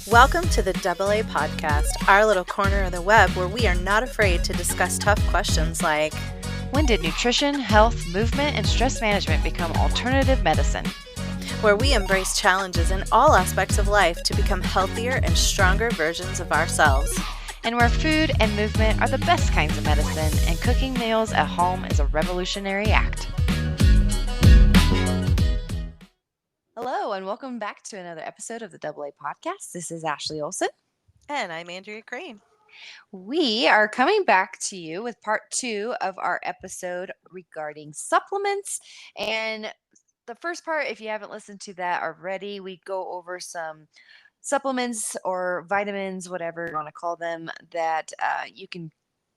Welcome to the AA Podcast, our little corner of the web where we are not afraid to discuss tough questions like, when did nutrition, health, movement, and stress management become alternative medicine? Where we embrace challenges in all aspects of life to become healthier and stronger versions of ourselves. And where food and movement are the best kinds of medicine, and cooking meals at home is a revolutionary act. Hello, and welcome back to another episode of the AA Podcast. This is Ashley Olson. And I'm Andrea Crane. We are coming back to you with part 2 of our episode regarding supplements. And the first part, if you haven't listened to that already, we go over some supplements or vitamins, whatever you want to call them, that you can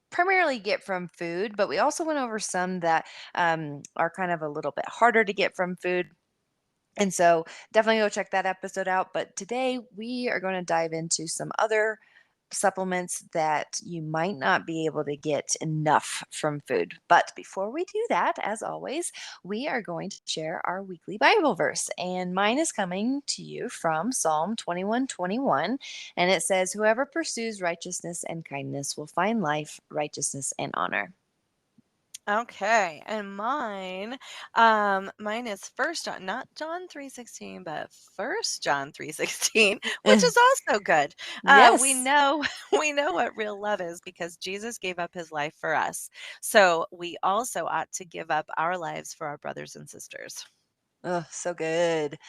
primarily get from food. But we also went over some that are kind of a little bit harder to get from food. And so definitely go check that episode out. But today we are going to dive into some other supplements that you might not be able to get enough from food. But before we do that, as always, we are going to share our weekly Bible verse. And mine is coming to you from Psalm 21:21. And it says, "Whoever pursues righteousness and kindness will find life, righteousness, and honor." Okay, and mine is First John, not John 3:16, but First John 3:16, which is also good. Yes. We know what real love is because Jesus gave up his life for us. So we also ought to give up our lives for our brothers and sisters. Oh, so good.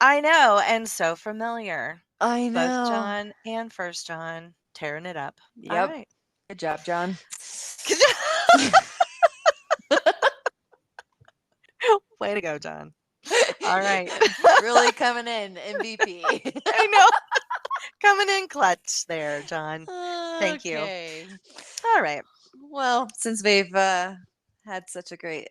I know, and so familiar. I Both know. John and First John tearing it up. Yep. All right. Good job, John. Way to go, John. All right. Really coming in, MVP. I know. Coming in clutch there, John. Thank you. Okay. All right. Well, since we've had such a great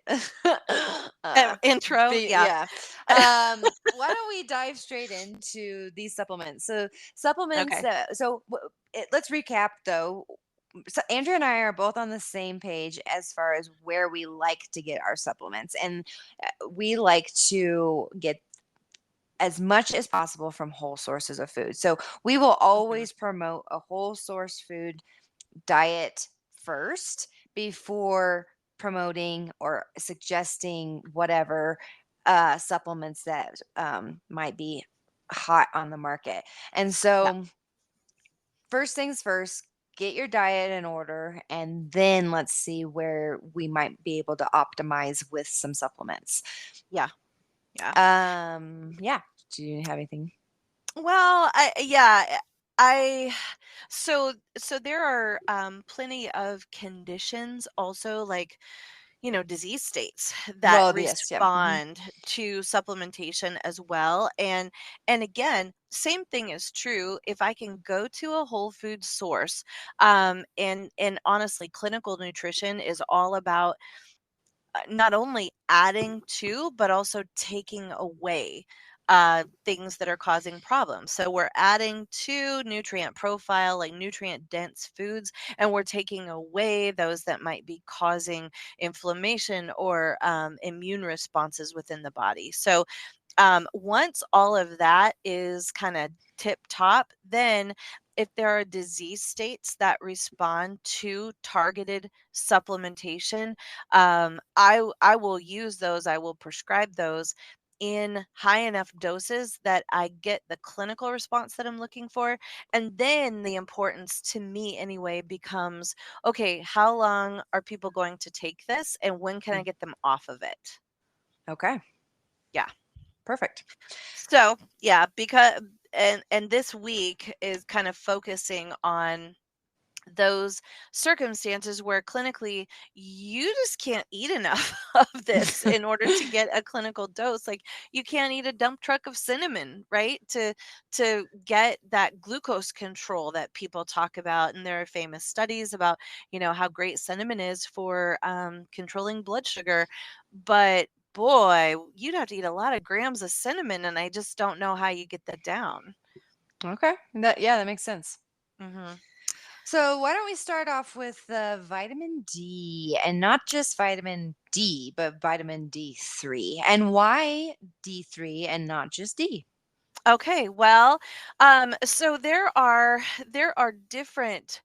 intro, yeah. Why don't we dive straight into these supplements? So supplements. Okay. Let's recap though. So Andrea and I are both on the same page as far as where we like to get our supplements, and we like to get as much as possible from whole sources of food. So we will always promote a whole source food diet first before promoting or suggesting whatever supplements that might be hot on the market. And so first things first, get your diet in order, and then let's see where we might be able to optimize with some supplements. Yeah. Yeah. Do you have anything? Well, so there are plenty of conditions also, like, disease states that respond to supplementation as well. And again, same thing is true if I can go to a whole food source. And honestly, clinical nutrition is all about not only adding to, but also taking away things that are causing problems. So we're adding to nutrient profile, like nutrient dense foods, and we're taking away those that might be causing inflammation or immune responses within the body. So once all of that is kind of tip top, then if there are disease states that respond to targeted supplementation, I will use those. I will prescribe those in high enough doses that I get the clinical response that I'm looking for. And then the importance to me anyway becomes, okay, how long are people going to take this and when can I get them off of it? Okay. Yeah. Perfect. So yeah, because and this week is kind of focusing on those circumstances where clinically you just can't eat enough of this in order to get a clinical dose. Like you can't eat a dump truck of cinnamon, right? To get that glucose control that people talk about. And there are famous studies about, how great cinnamon is for controlling blood sugar. But boy, you'd have to eat a lot of grams of cinnamon, and I just don't know how you get that down. Okay. That makes sense. Mm-hmm. So why don't we start off with vitamin D, and not just vitamin D, but vitamin D3. And why D3 and not just D? Okay, well, so there are different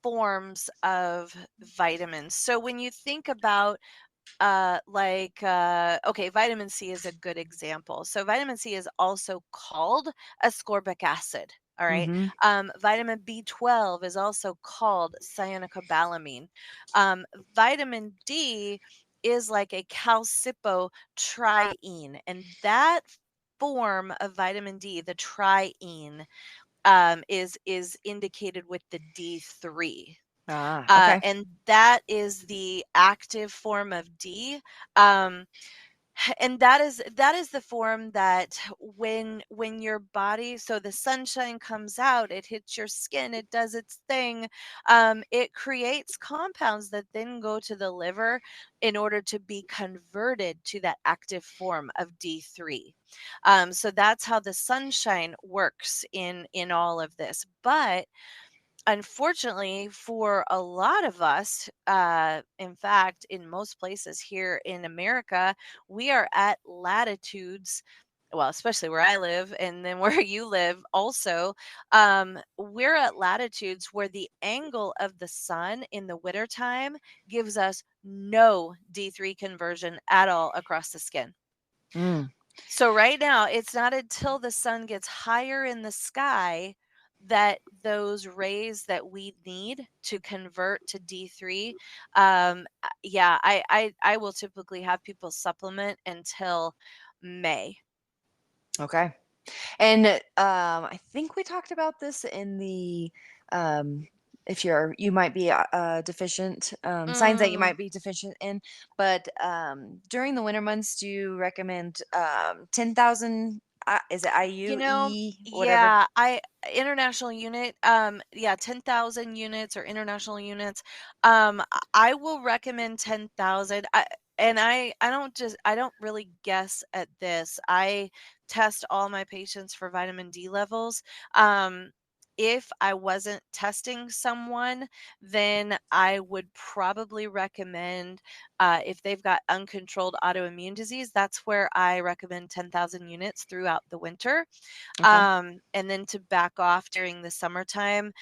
forms of vitamins. So when you think about okay, vitamin C is a good example. So vitamin C is also called ascorbic acid. All right. Mm-hmm. Vitamin B12 is also called cyanocobalamin. Um, Vitamin D is like a calcipotriene, and that form of vitamin D, the triene, is indicated with the D3. Ah, okay. And that is the active form of D. Um, and that is the form that when your body, so the sunshine comes out, it hits your skin, it does its thing, it creates compounds that then go to the liver in order to be converted to that active form of D3. So that's how the sunshine works in all of this. But unfortunately, for a lot of us, in fact, in most places here in America, we are at latitudes, well, especially where I live and then where you live also, we're at latitudes where the angle of the sun in the wintertime gives us no D3 conversion at all across the skin. Mm, So right now, it's not until the sun gets higher in the sky that those rays that we need to convert to D3, yeah, I will typically have people supplement until May. okay. And I think we talked about this in the um, if you might be deficient, signs that you Mm. might be deficient in. But during the winter months, do you recommend 10,000? Is it You know, IUE, whatever? yeah, I international unit, yeah, 10,000 units or international units. I will recommend 10,000. I don't really guess at this. I test all my patients for vitamin D levels. Um, if I wasn't testing someone, then I would probably recommend, if they've got uncontrolled autoimmune disease, that's where I recommend 10,000 units throughout the winter, Okay. and then to back off during the summertime,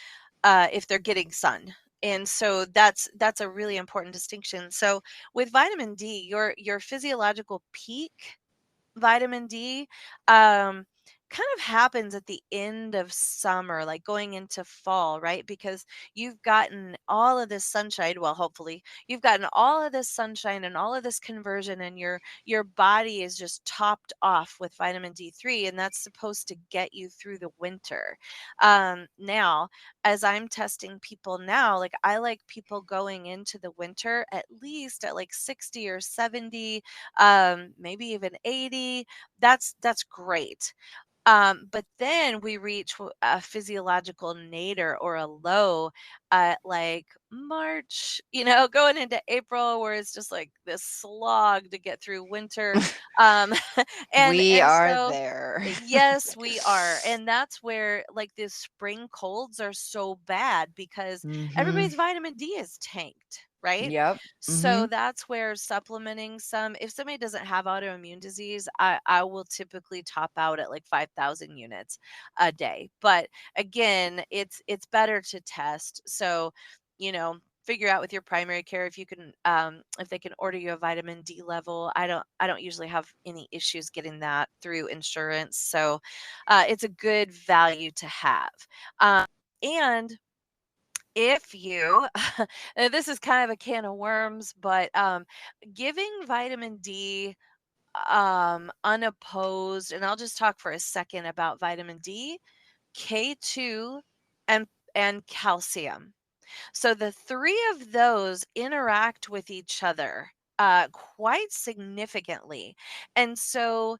if they're getting sun. And so that's a really important distinction. So with vitamin D, your physiological peak vitamin D, kind of happens at the end of summer, like going into fall, right? Because you've gotten all of this sunshine. Well, hopefully, you've gotten all of this sunshine and all of this conversion, and your body is just topped off with vitamin D3, and that's supposed to get you through the winter. Now, as I'm testing people now, like I like people going into the winter at least at like 60 or 70, maybe even 80. That's great. But then we reach a physiological nadir or a low at like March, going into April, where it's just like this slog to get through winter. Um, and We and are so there. yes, we are. And that's where like these spring colds are so bad because Mm-hmm. everybody's vitamin D is tanked, right? Yep. Mm-hmm. So that's where supplementing some, if somebody doesn't have autoimmune disease, I will typically top out at like 5,000 units a day. But again, it's better to test. So, figure out with your primary care if you can, if they can order you a vitamin D level. I don't usually have any issues getting that through insurance. So it's a good value to have. And if you this is kind of a can of worms, but giving vitamin D unopposed, and I'll just talk for a second about vitamin D, K2, and calcium. So the three of those interact with each other quite significantly. And so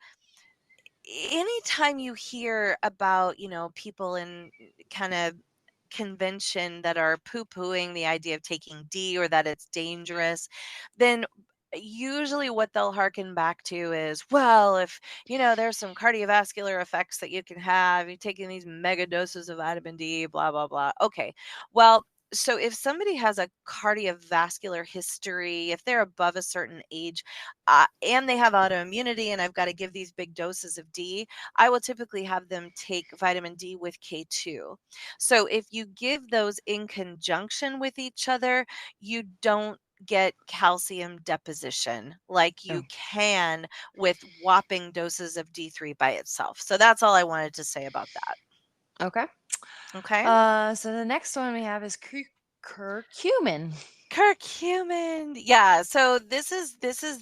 anytime you hear about, people in kind of convention that are poo-pooing the idea of taking D or that it's dangerous, then usually what they'll harken back to is, well, if there's some cardiovascular effects that you can have, you're taking these mega doses of vitamin D, blah blah blah. Okay, well, so if somebody has a cardiovascular history, if they're above a certain age, and they have autoimmunity, and I've got to give these big doses of D, I will typically have them take vitamin D with K2. So if you give those in conjunction with each other, you don't get calcium deposition like Oh, you can with whopping doses of D3 by itself. So that's all I wanted to say about that. okay. Okay. So the next one we have is curcumin. Curcumin. Yeah, so this is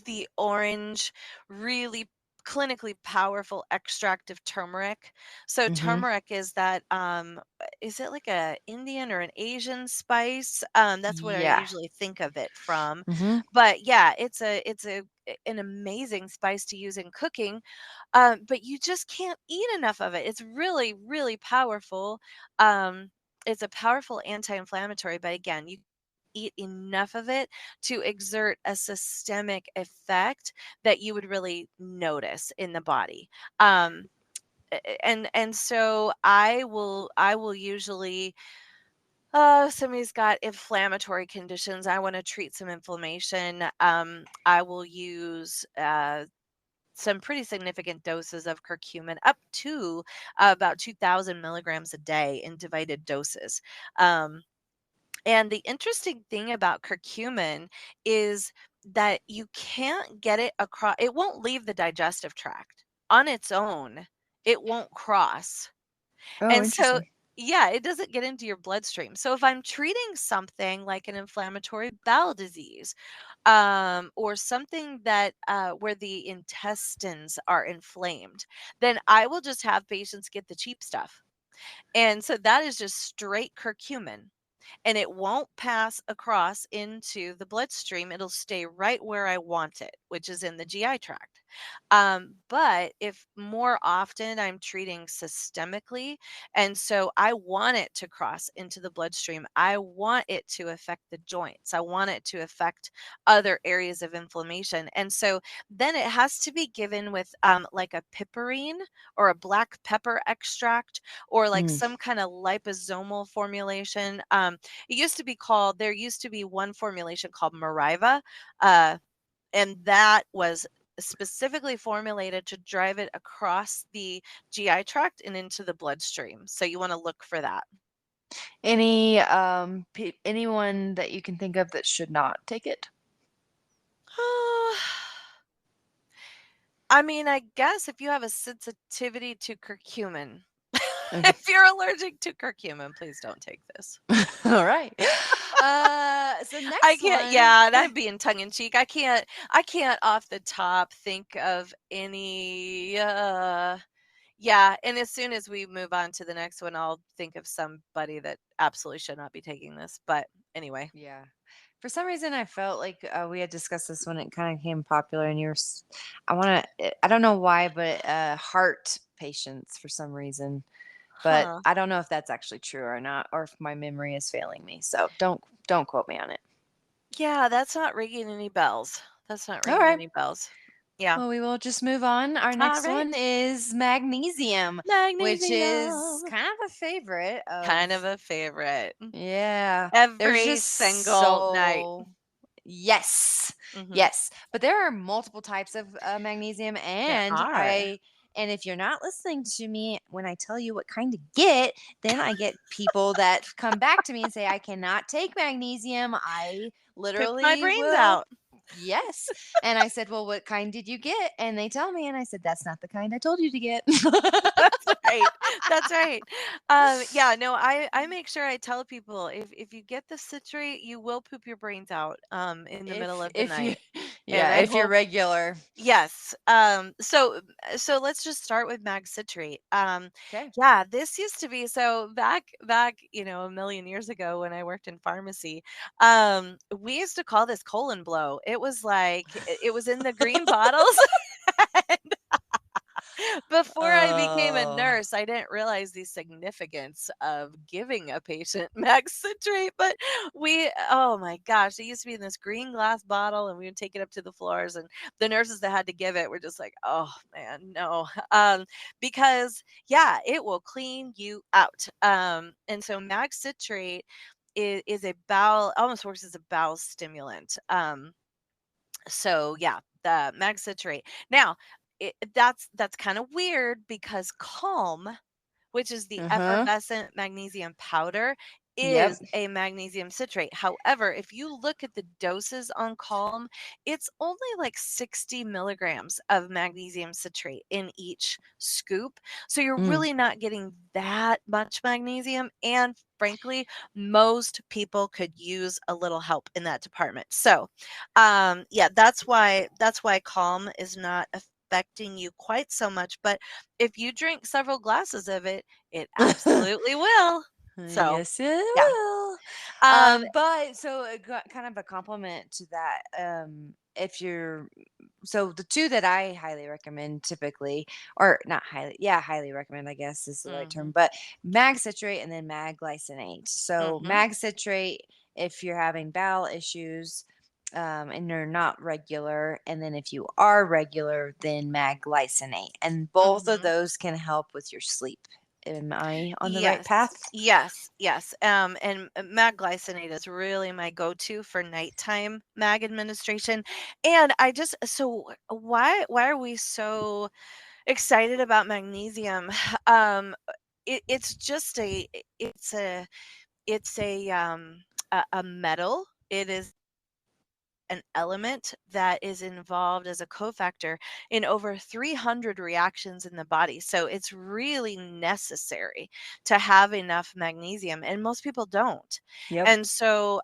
the orange, really clinically powerful extract of turmeric. So Mm-hmm. turmeric is that is it like a Indian or an Asian spice? That's what I Yeah. usually think of it from. Mm-hmm. But yeah, it's an amazing spice to use in cooking. But you just can't eat enough of it. It's really, really powerful. It's a powerful anti-inflammatory, but again, you eat enough of it to exert a systemic effect that you would really notice in the body. And so I will usually, somebody's got inflammatory conditions, I want to treat some inflammation, I will use some pretty significant doses of curcumin, up to about 2,000 milligrams a day in divided doses. um, and the interesting thing about curcumin is that you can't get it across, it won't leave the digestive tract on its own. It won't cross. Oh, And so, interesting. yeah, it doesn't get into your bloodstream. So if I'm treating something like an inflammatory bowel disease, or something that where the intestines are inflamed, then I will just have patients get the cheap stuff. And so that is just straight curcumin, and it won't pass across into the bloodstream. It'll stay right where I want it, which is in the GI tract. But if more often I'm treating systemically, and so I want it to cross into the bloodstream, I want it to affect the joints, I want it to affect other areas of inflammation. And so then it has to be given with like a piperine or a black pepper extract, or like Mm. some kind of liposomal formulation. There used to be one formulation called Mariva, uh, and that was specifically formulated to drive it across the GI tract and into the bloodstream. So you want to look for that. Any anyone that you can think of that should not take it? I mean, I guess if you have a sensitivity to curcumin, Okay. if you're allergic to curcumin, please don't take this. All right. So I next can't, one. yeah, and I'm being tongue in cheek. I can't off the top think of any yeah, and as soon as we move on to the next one, I'll think of somebody that absolutely should not be taking this. But anyway. Yeah. For some reason, I felt like we had discussed this when it kind of became popular, and I want to, I don't know why, but heart patients for some reason. But Huh. I don't know if that's actually true or not, or if my memory is failing me. So don't quote me on it. Yeah, that's not ringing any bells. That's not All ringing right. any bells. Yeah. Well, we will just move on. Our All next one right. is magnesium, which is Magnesium. kind of a favorite Kind of, of a favorite. yeah, there's Every just single night. so, yes, Hmm. yes. But there are multiple types of magnesium, There are. and if you're not listening to me when I tell you what kind to get, then I get people that come back to me and say, I cannot take magnesium. I Poop my literally brains will. out. Yes. And I said, well, what kind did you get? And they tell me, and I said, that's not the kind I told you to get. That's right. That's right. Yeah, no, I make sure I tell people, if you get the citrate, you will poop your brains out in the middle of the If you, night. And yeah, I if you're hope, regular. yes. So let's just start with mag citrate. Okay. Yeah, this used to be, so back, a million years ago when I worked in pharmacy. We used to call this colon blow. It was like it was in the green bottles. Before I became a Oh, nurse, I didn't realize the significance of giving a patient max citrate, but oh my gosh, it used to be in this green glass bottle, and we would take it up to the floors, and the nurses that had to give it were just like, oh man, no. Because yeah, it will clean you out. And so max citrate is a bowel, almost works as a bowel stimulant. So yeah, the mag citrate. Now, that's kind of weird because Calm, which is the Uh-huh. effervescent magnesium powder, Yep. is a magnesium citrate. However, if you look at the doses on Calm, it's only like 60 milligrams of magnesium citrate in each scoop. So you're Mm. really not getting that much magnesium. And frankly, most people could use a little help in that department. So, yeah, that's why Calm is not affecting you quite so much. But if you drink several glasses of it, it absolutely will. So, Yes, it yeah. will. Um, But so kind of a compliment to that. If you're so the two that I highly recommend typically, or not highly, yeah, highly recommend, I guess is the right term, mhm, but mag citrate and then mag glycinate. So mhm, mag citrate, if you're having bowel issues, and you're not regular, and then if you are regular, then mag glycinate, and both of mhm. those can help with your sleep. Am I on the right Yes. path? Yes, yes. And mag glycinate is really my go-to for nighttime mag administration. And I just so why are we so excited about magnesium? Um, it's just a metal. It is an element that is involved as a cofactor in over 300 reactions in the body. So it's really necessary to have enough magnesium, and most people don't. Yep. And so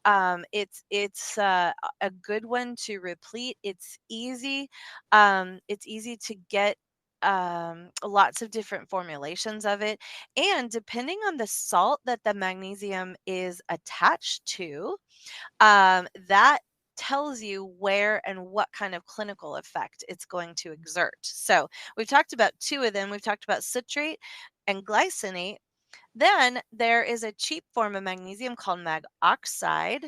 it's a good one to replete. It's easy to get lots of different formulations of it, and depending on the salt that the magnesium is attached to, that tells you where and what kind of clinical effect it's going to exert. So we've talked about two of them. We've talked about citrate and glycinate. Then there is a cheap form of magnesium called mag oxide,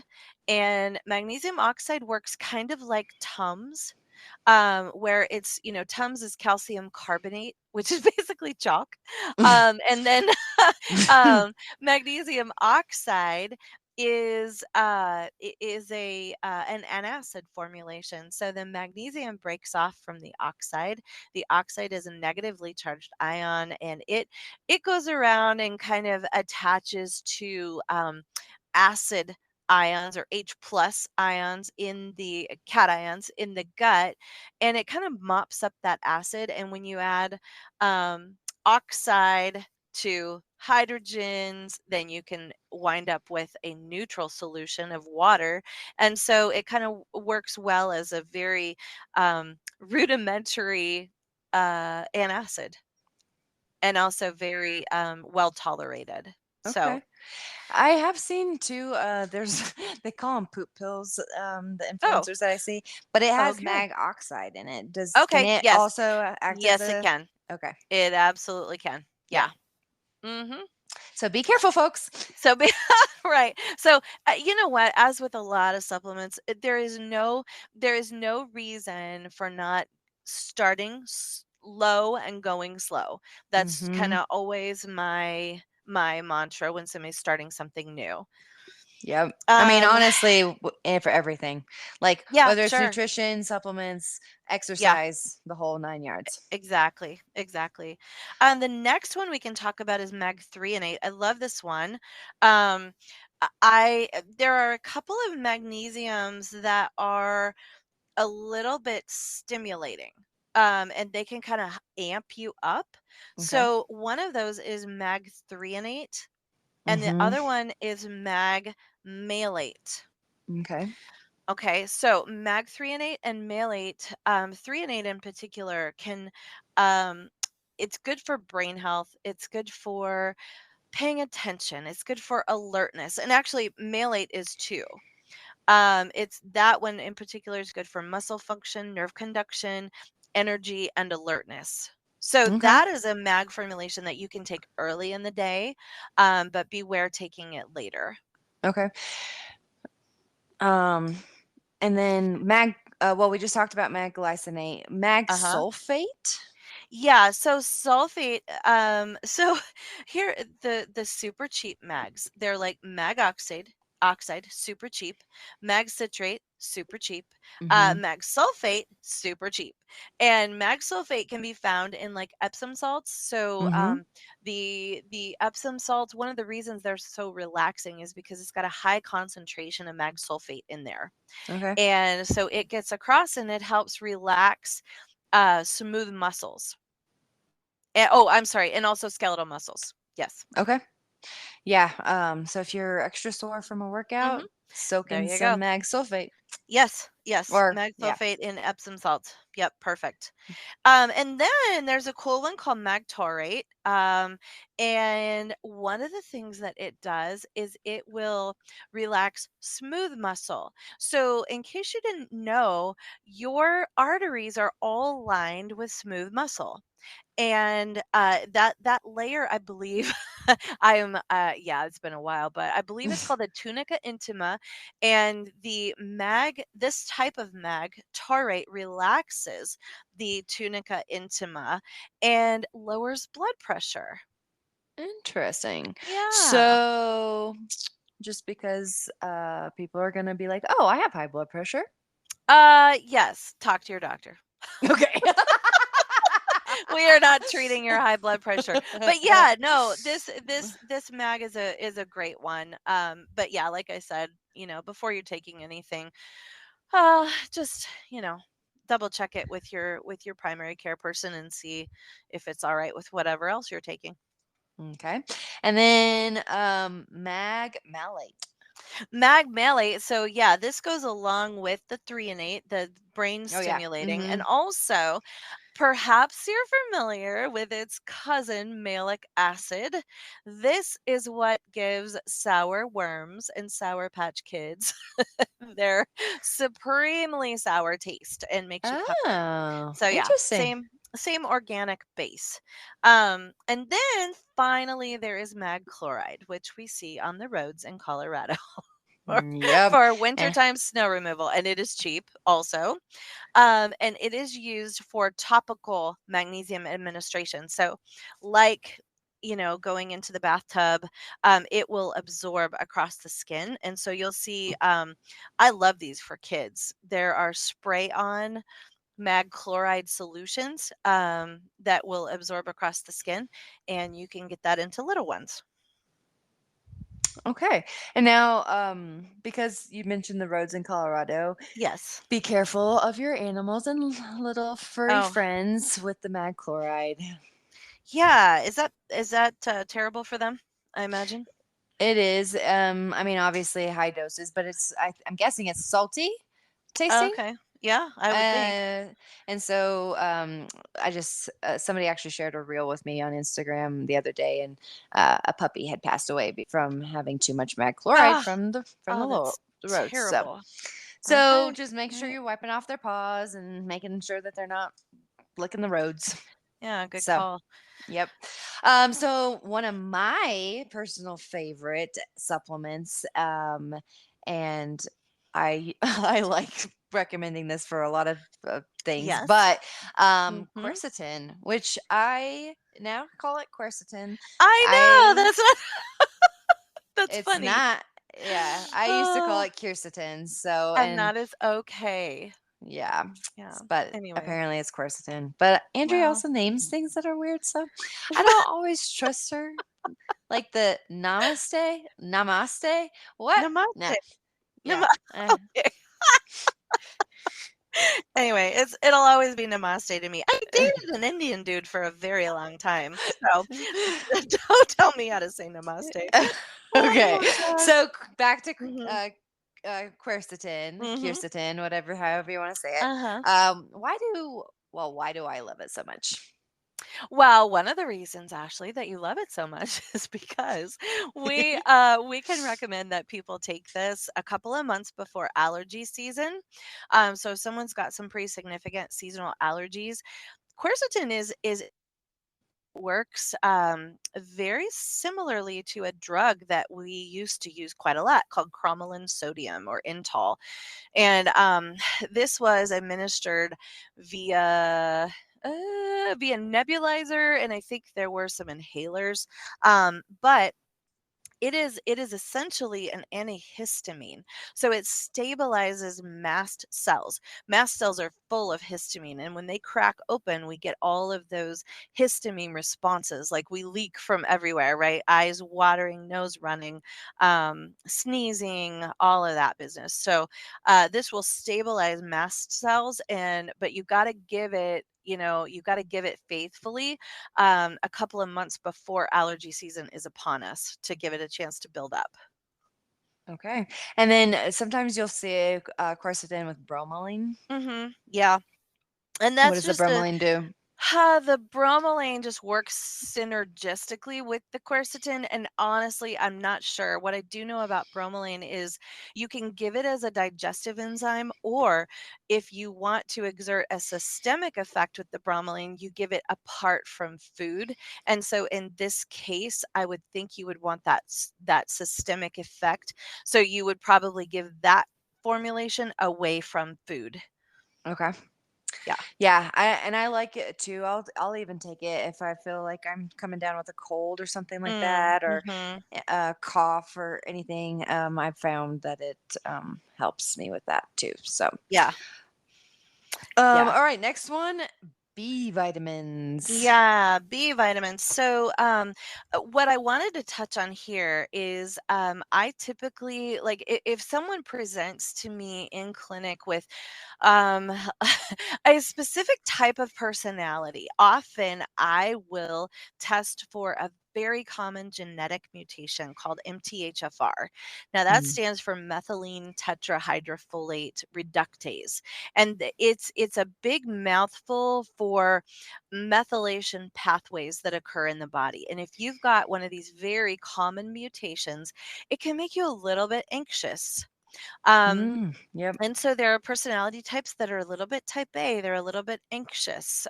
and magnesium oxide works kind of like Tums, where it's, Tums is calcium carbonate, which is basically chalk. And then magnesium oxide is a an antacid formulation. So the magnesium breaks off from the oxide. The oxide is a negatively charged ion, and it goes around and kind of attaches to acid ions or H plus ions in the cations in the gut, and it kind of mops up that acid. And when you add oxide to hydrogens, then you can wind up with a neutral solution of water. And so it kind of works well as a very rudimentary antacid, and also very well tolerated. So, Okay. I have seen too, there's they call them poop pills, the oh, influencers that I see, but it has okay. mag oxide in it. Can Okay, it yes. also act as Yes, it a can. okay. It absolutely can. Yeah. Yeah. Mhm. So be careful, folks. So be right. So, you know what? As with a lot of supplements, there is no reason for not starting low and going slow. That's Mhm. kinda always my mantra when somebody's starting something new. Yep. I mean, Um, honestly, for everything. Like yeah, whether it's sure. nutrition, supplements, Yeah. exercise, the whole 9 yards. Exactly, exactly. The next one we can talk about is Mag 3 and 8. I love this one. There are a couple of magnesiums that are a little bit stimulating. And they can kind of amp you up. Okay. So one of those is Mag 3 and 8, and the Mhm. other one is Mag Malate. Okay. Okay, so mag 3 and 8 and malate, 3 and 8 in particular can, um, it's good for brain health. It's good for paying attention. It's good for alertness. And actually, malate is too. It's that one in particular is good for muscle function, nerve conduction, energy, and alertness. So Okay. that is a mag formulation that you can take early in the day, but beware taking it later. Okay. Um and then well, we just talked about mag glycinate, mag Uh huh. sulfate. Yeah, so sulfate, so here the super cheap mags, they're like mag oxide, oxide, super cheap. Mag citrate, super cheap. Mm-hmm. Mag sulfate, super cheap. And mag sulfate can be found in like Epsom salts. So Mm-hmm. the Epsom salts, one of the reasons they're so relaxing is because it's got a high concentration of mag sulfate in there. Okay. And so it gets across and it helps relax smooth muscles. And, oh, I'm sorry, and also skeletal muscles. Yes. Okay. Yeah. So if you're extra sore from a Hmm. workout, soak There in you some go. mag sulfate. Yes, yes. Or Mag yeah. sulfate in Epsom salt. Yep, perfect. And then there's a cool one called magtaurate. And one of the things that it does is it will relax smooth muscle. So, in case you didn't know, your arteries are all lined with smooth muscle. And that layer, I believe, I am yeah, it's been a while, but I believe it's called the tunica intima, and this type of mag taurate relaxes the tunica intima and lowers blood pressure. Interesting. Yeah. So just because people are gonna be like, oh, I have high blood pressure. Yes, talk to your doctor. Okay. We are not treating your high blood pressure. But yeah, no, this mag is a great one. But yeah, like I said, before you're taking anything, just, double check it with your primary care person and see if it's all right with whatever else you're taking. Okay. And then mag malate. Mag malate. So yeah, this goes along with the 3 and 8, the brain Oh yeah. stimulating, Mm-hmm. and also perhaps you're familiar with its cousin, malic acid. This is what gives sour worms and Sour Patch Kids their supremely sour taste and makes you pucker. Oh, So yeah, interesting. same organic base. And then finally there is mag chloride, which we see on the roads in Colorado for, Yep. for Eh, wintertime snow removal, and it is cheap also. And it is used for topical magnesium administration. So, like, going into the bathtub, it will absorb across the skin. And so you'll see, I love these for kids. There are spray on mag chloride solutions that will absorb across the skin, and you can get that into little ones. okay. And now, because you mentioned the roads in Colorado, Yes. be careful of your animals and little furry Oh, friends with the mag chloride. yeah. Is that terrible for them? I imagine. It is. I mean, obviously high doses, but I'm guessing it's salty tasting. Okay. Yeah, I would think. Uh, and so I just somebody actually shared a reel with me on Instagram the other day, and a puppy had passed away from having too much mag chloride Ah, from oh, that's the roads. terrible. So Okay. just make sure Right. you're wiping off their paws and making sure that they're not licking the roads. Yeah, good So call. yep. So one of my personal favorite supplements, and I I like recommending this for a lot of things, Yes. but Mhm. quercetin, which I now call it quercetin. I know, I that's it's funny. not. Yeah, I used to call Oh, it quercetin. So and and that is okay. yeah, Yeah. but Anyway. apparently it's quercetin. But Andrea Well, also names things that are weird, so I don't always trust her. Like the namaste? What? Nah, namaste. yeah. Okay. Anyway, it'll always be namaste to me. I dated an Indian dude for a very long time, so don't tell me how to say namaste. Okay, Oh gosh. so back to Mhm. Mhm. quercetin, whatever, however you want to say it. Uh-huh. Why do I love it so much? Well, one of the reasons, Ashley, that you love it so much is because we can recommend that people take this a couple of months before allergy season. So if someone's got some pretty significant seasonal allergies, quercetin is works very similarly to a drug that we used to use quite a lot called cromolyn sodium or Intol. And this was administered via via nebulizer, and I think there were some inhalers. But it is essentially an antihistamine. So it stabilizes mast cells. Mast cells are full of histamine, and when they crack open, we get all of those histamine responses. Like we leak from everywhere, right? Eyes watering, nose running, sneezing, all of that business. So this will stabilize mast cells, and but you got to give it. You got to give it faithfulully, a couple of months before allergy season is upon us to give it a chance to build up. Okay. And then sometimes you'll see quercetin with bromelain. Yeah. And What that's does the just a bromelain do? the bromelain just works synergistically with the quercetin, and honestly, I'm not sure. What I do know about bromelain is you can give it as a digestive enzyme, or if you want to exert a systemic effect with the bromelain, you give it apart from food. And so in this case, I would think you would want that systemic effect. So you would probably give that formulation away from food. Okay. Yeah. Yeah, I like it too. I'll even take it if I feel like I'm coming down with a cold or something like that, or Mhm. a cough or anything. I've found that it helps me with that too. So, Yeah. Yeah. all right, next one, B vitamins. Yeah, B vitamins. So, what I wanted to touch on here is I typically, like, if someone presents to me in clinic with um, a specific type of personality, often I will test for a very common genetic mutation called MTHFR. Now, that Mm. stands for methylene tetrahydrofolate reductase, and it's a big mouthful for methylation pathways that occur in the body. And if you've got one of these very common mutations, it can make you a little bit anxious. Um, Yep. and so there are personality types that are a little bit type A, they're a little bit anxious.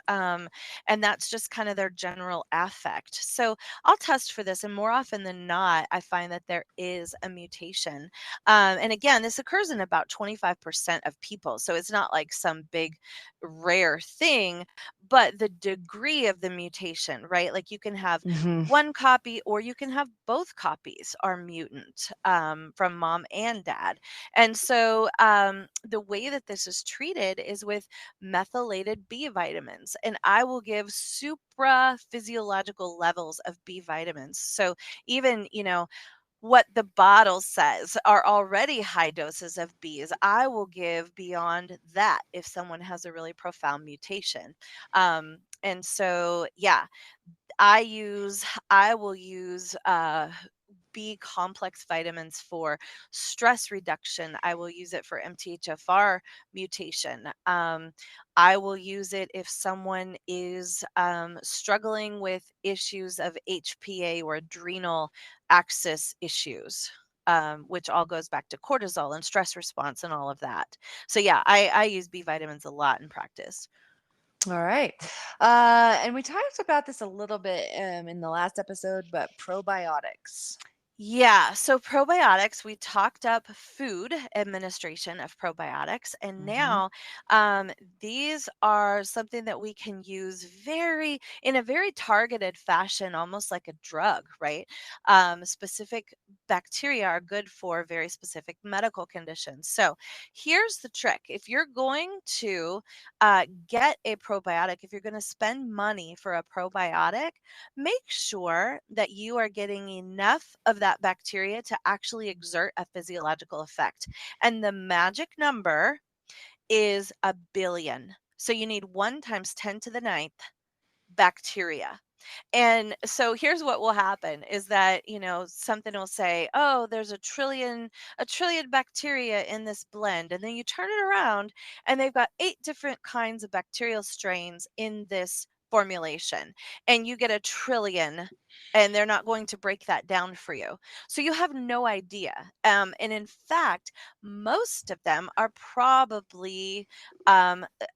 And that's just kind of their general affect. So I'll test for this. And more often than not, I find that there is a mutation. And again, this occurs in about 25% of people. So it's not like some big rare thing, but the degree of the mutation, right? Like you can have Hmm. one copy or you can have both copies are mutant, from mom and dad. And so the way that this is treated is with methylated B vitamins. And I will give supra physiological levels of B vitamins. So even, what the bottle says are already high doses of Bs. I will give beyond that if someone has a really profound mutation. And so, yeah, I will use B complex vitamins for stress reduction. I will use it for MTHFR mutation. I will use it if someone is struggling with issues of HPA or adrenal axis issues. Which all goes back to cortisol and stress response and all of that. So yeah, I use B vitamins a lot in practice. All right. And we talked about this a little bit in the last episode, but probiotics. Yeah, so probiotics, we talked up food administration of probiotics, and Hmm. now these are something that we can use in a very targeted fashion, almost like a drug, right? Specific bacteria are good for very specific medical conditions. So here's the trick: if you're going to get a probiotic, if you're going to spend money for a probiotic, make sure that you are getting enough of that bacteria to actually exert a physiological effect. And the magic number is a billion. So you need 1 times 10 to the ninth bacteria. And so here's what will happen is that, something will say, "Oh, there's a trillion bacteria in this blend." And then you turn it around and they've got 8 different kinds of bacterial strains in this formulation. And you get a trillion, and they're not going to break that down for you. So you have no idea. And in fact, most of them are probably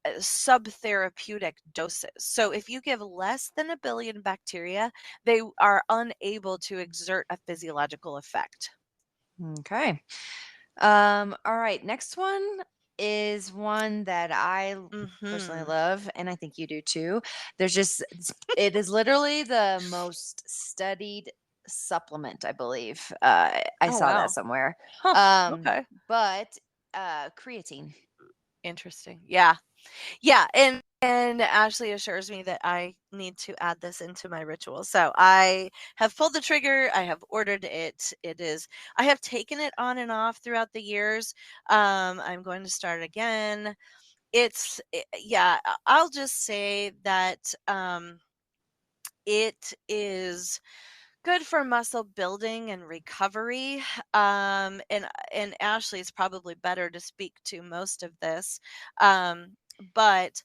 subtherapeutic doses. So if you give less than a billion bacteria, they are unable to exert a physiological effect. Okay. All right. Next one is one that personally Mhm. love, and I think you do too. It is literally the most studied supplement, I believe. I Oh, saw that wow. somewhere. Huh. Um, Okay. but creatine. Interesting. Yeah. Yeah, and Ashley assures me that I need to add this into my ritual. So I have pulled the trigger. I have ordered it. I have taken it on and off throughout the years. I'm going to start again. Yeah, I'll just say that it is good for muscle building and recovery. And Ashley's probably better to speak to most of this. But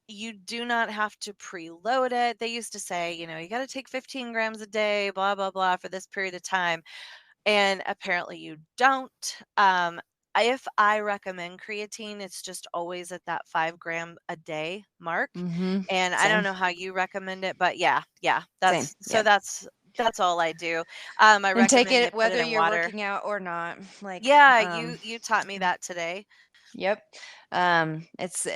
you do not have to preload it. They used to say, you got to take 15 grams a day, blah, blah, blah, for this period of time. And apparently you don't. If I recommend creatine, it's just always at that 5 gram a day mark. Mm-hmm. And I don't Same. know how you recommend it, but yeah, Same. Yeah. that's all I do. I And take recommend you it put it whether in you're water. working out or not. Like, Yeah, you taught me that today. yep. It's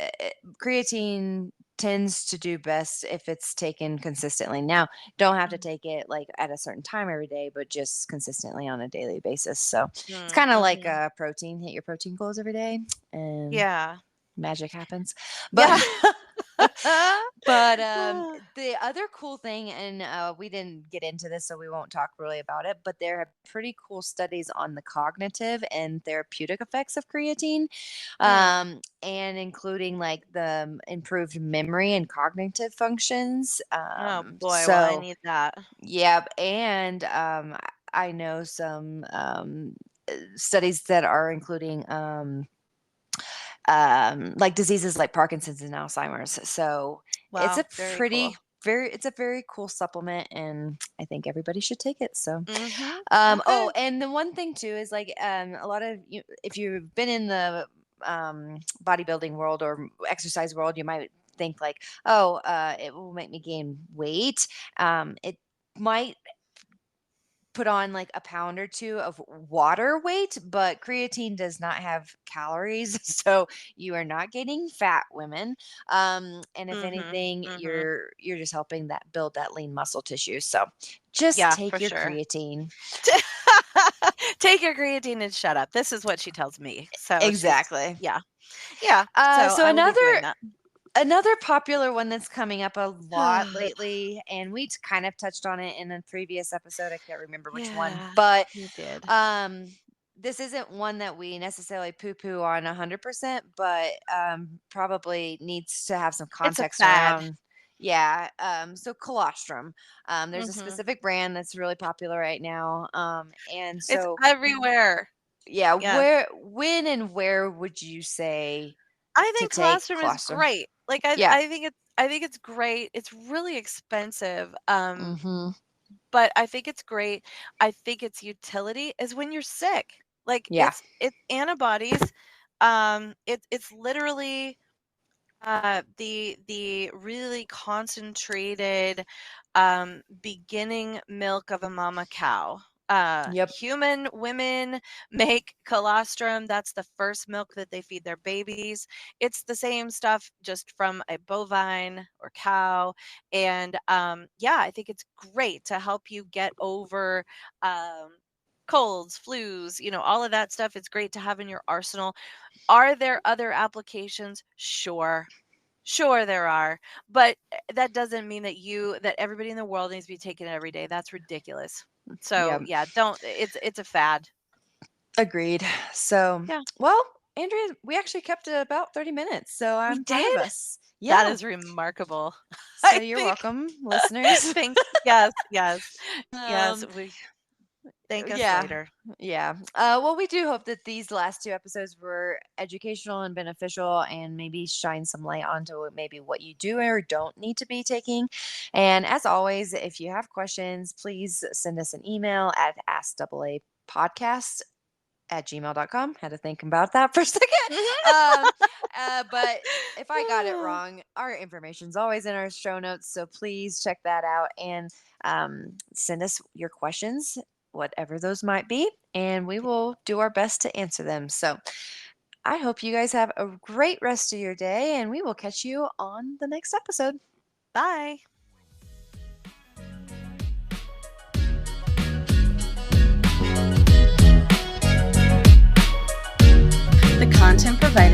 creatine tends to do best if it's taken consistently. Now, don't have to Mhm. take it like at a certain time every day, but just consistently on a daily basis. So it's kind of like Mm-hmm. protein. Hit your protein goals every day, and Yeah. magic happens. But Yeah. but the other cool thing, and we didn't get into this, so we won't talk really about it. But there are pretty cool studies on the cognitive and therapeutic effects of creatine, Mm. and including like the improved memory and cognitive functions. Oh boy, well I So need that. yep, and I know some studies that are including like diseases like Parkinson's and Alzheimer's. So it's a Wow, very pretty cool. it's a very cool supplement, and I think everybody should take it. So Mhm. oh, Okay. and the one thing too is like a lot of you, if you've been in the bodybuilding world or exercise world, you might think like, oh, it will make me gain weight. It might put on like a pound or two of water weight, but creatine does not have calories, so you are not getting fat, women. And if Mhm. anything, Mhm. you're just helping that build that lean muscle tissue. So just Yeah, for take your sure. creatine. Take your creatine and shut up. This is what she tells me. So Exactly. yeah. Yeah. So So I will be doing that. another popular one that's coming up a lot Yeah. lately, and we kind of touched on it in a previous episode. I can't remember which one, Yeah, but you did. um, this isn't one that we necessarily poo poo on 100%, but probably needs to have some It's a context fad. around. Yeah. So colostrum. There's a Mhm. specific brand that's really popular right now. And It's so, everywhere. yeah, Yes. when and where would you say I to think take colostrum is colostrum? great. Like I Yeah. I think it's great. It's really expensive. Mm-hmm. But I think it's great. I think its utility is when you're sick. Like Yeah. it's antibodies. It's literally the really concentrated beginning milk of a mama cow. Yep. Human women make colostrum. That's the first milk that they feed their babies. It's the same stuff, just from a bovine or cow. And yeah, I think it's great to help you get over colds, flus, all of that stuff. It's great to have in your arsenal. Are there other applications? Sure. Sure there are, but that doesn't mean that everybody in the world needs to be taking it every day. That's ridiculous. So, Yep. yeah, don't it's a fad. Agreed. So, Yeah. well, Andrea, we actually kept it about 30 minutes, so We I'm proud of did? us. That Yeah. is remarkable. So I you're think welcome, listeners. thank yes, yes. Yes, um, we thank us yeah. later. Yeah. Well, we do hope that these last two episodes were educational and beneficial and maybe shine some light onto maybe what you do or don't need to be taking. And as always, if you have questions, please send us an email at askaapodcast@gmail.com. Had to think about that for a second. Um, but if I got it wrong, our information's always in our show notes. So please check that out and send us your questions, whatever those might be, and we will do our best to answer them. So I hope you guys have a great rest of your day, and we will catch you on the next episode. Bye.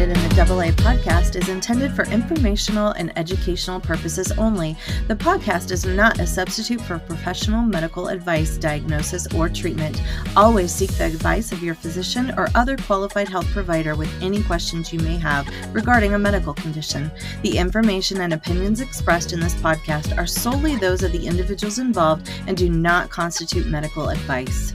presented in the AA podcast is intended for informational and educational purposes only. The podcast is not a substitute for professional medical advice, diagnosis, or treatment. Always seek the advice of your physician or other qualified health provider with any questions you may have regarding a medical condition. The information and opinions expressed in this podcast are solely those of the individuals involved and do not constitute medical advice.